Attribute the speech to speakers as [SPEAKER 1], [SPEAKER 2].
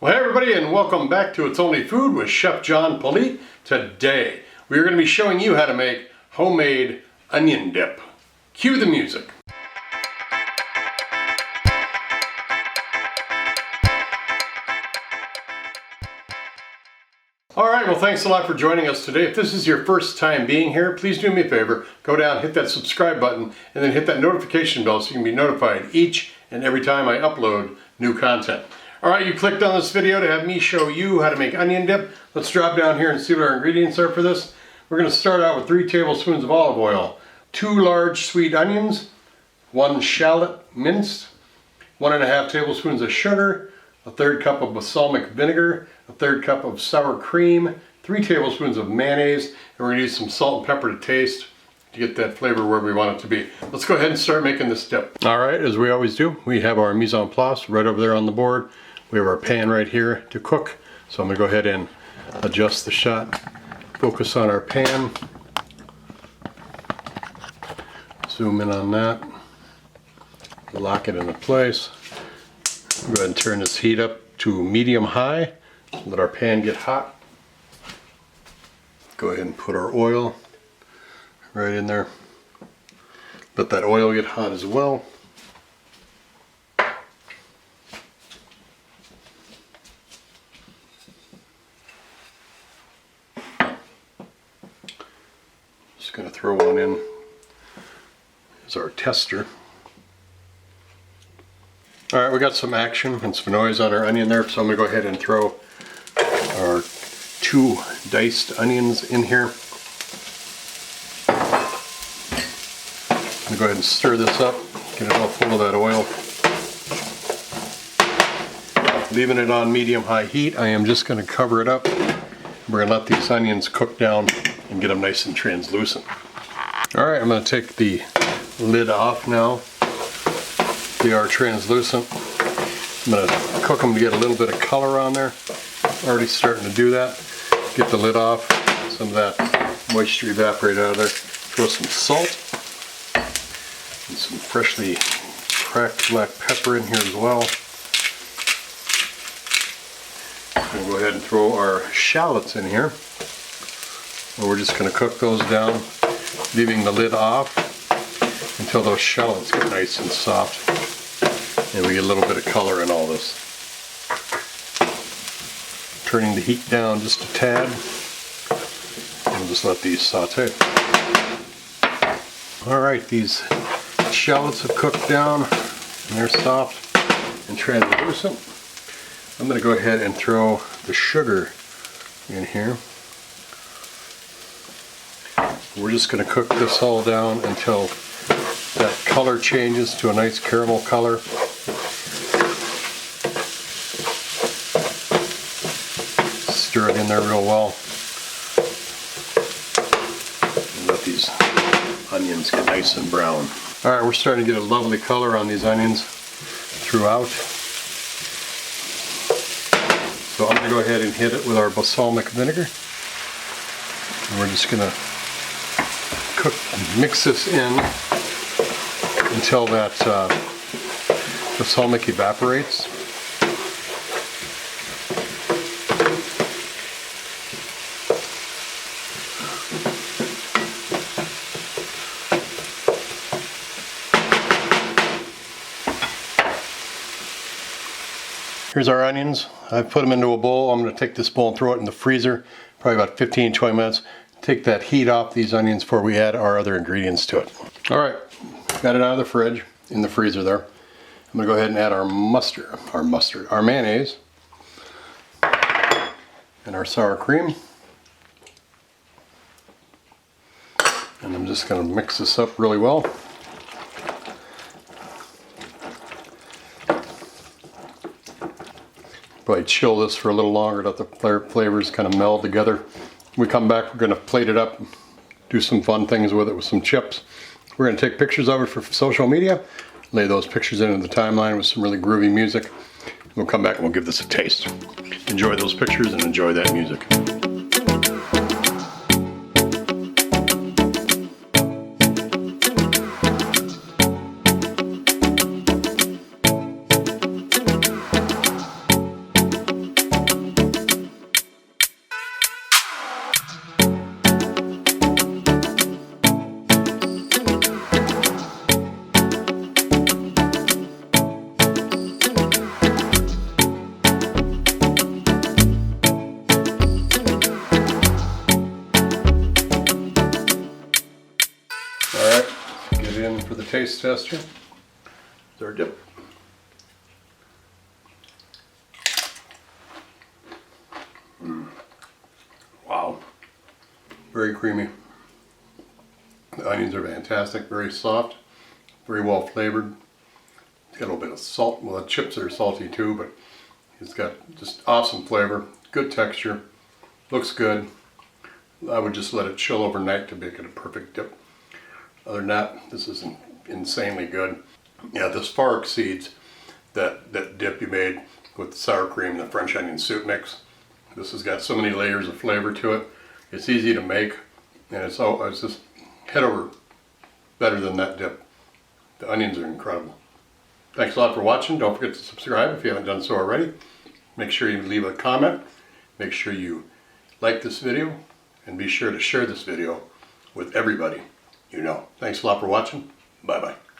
[SPEAKER 1] Well, hey everybody, and welcome back to It's Only Food with Chef John Politte. Today, we are going to be showing you how to make homemade onion dip. Cue the music. Alright, well thanks a lot for joining us today. If this is your first time being here, please do me a favor, go down, hit that subscribe button, and then hit that notification bell so you can be notified each and every time I upload new content. Alright, you clicked on this video to have me show you how to make onion dip. Let's drop down here and see what our ingredients are for this. We're going to start out with 3 tablespoons of olive oil, 2 large sweet onions, 1 shallot minced, 1.5 tablespoons of sugar, 1/3 cup of balsamic vinegar, 1/3 cup of sour cream, 3 tablespoons of mayonnaise, and we're going to use some salt and pepper to taste to get that flavor where we want it to be. Let's go ahead and start making this dip. Alright, as we always do, we have our mise en place right over there on the board. We have our pan right here to cook, so I'm going to go ahead and adjust the shot, focus on our pan, zoom in on that, lock it into place. Go ahead and turn this heat up to medium-high, let our pan get hot. Go ahead and put our oil right in there. Let that oil get hot as well. Just going to throw one in as our tester. Alright, we got some action and some noise on our onion there, so I'm going to go ahead and throw our 2 diced onions in here. I'm going to go ahead and stir this up, get it all full of that oil. Leaving it on medium-high heat, I am just going to cover it up. We're going to let these onions cook down and get them nice and translucent. Alright, I'm going to take the lid off now. They are translucent. I'm going to cook them to get a little bit of color on there. Already starting to do that. Get the lid off, some of that moisture evaporate out of there. Throw some salt and some freshly cracked black pepper in here as well. We'll go ahead and throw our shallots in here. And we're just going to cook those down, leaving the lid off until those shallots get nice and soft and we get a little bit of color in all this. Turning the heat down just a tad, and we'll just let these saute. Alright, these shallots have cooked down and they're soft and translucent. I'm going to go ahead and throw the sugar in here. We're just going to cook this all down until that color changes to a nice caramel color. Stir it in there real well. And let these onions get nice and brown. Alright, we're starting to get a lovely color on these onions throughout. So I'm going to go ahead and hit it with our balsamic vinegar. And we're just going to mix this in until that balsamic evaporates. Here's our onions. I've put them into a bowl. I'm going to take this bowl and throw it in the freezer, probably about 15-20 minutes. Take that heat off these onions before we add our other ingredients to it. Alright, got it out of the fridge, in the freezer there. I'm going to go ahead and add our our mayonnaise, and our sour cream. And I'm just going to mix this up really well. Probably chill this for a little longer, let the flavors kind of meld together. When we come back, we're going to plate it up, do some fun things with it with some chips. We're going to take pictures of it for social media, lay those pictures into the timeline with some really groovy music. We'll come back and we'll give this a taste. Enjoy those pictures and enjoy that music. for the taste test here. There's our dip. Wow, very creamy. The onions are fantastic, very soft, very well flavored. It's got a little bit of salt. Well, the chips are salty too, but it's got just awesome flavor, good texture, looks good. I would just let it chill overnight to make it a perfect dip. Other than that, this is insanely good. Yeah, this far exceeds that dip you made with the sour cream and the French onion soup mix. This has got so many layers of flavor to it. It's easy to make, and it's just head over better than that dip. The onions are incredible. Thanks a lot for watching. Don't forget to subscribe if you haven't done so already. Make sure you leave a comment. Make sure you like this video, and be sure to share this video with everybody you know. Thanks a lot for watching. Bye-bye.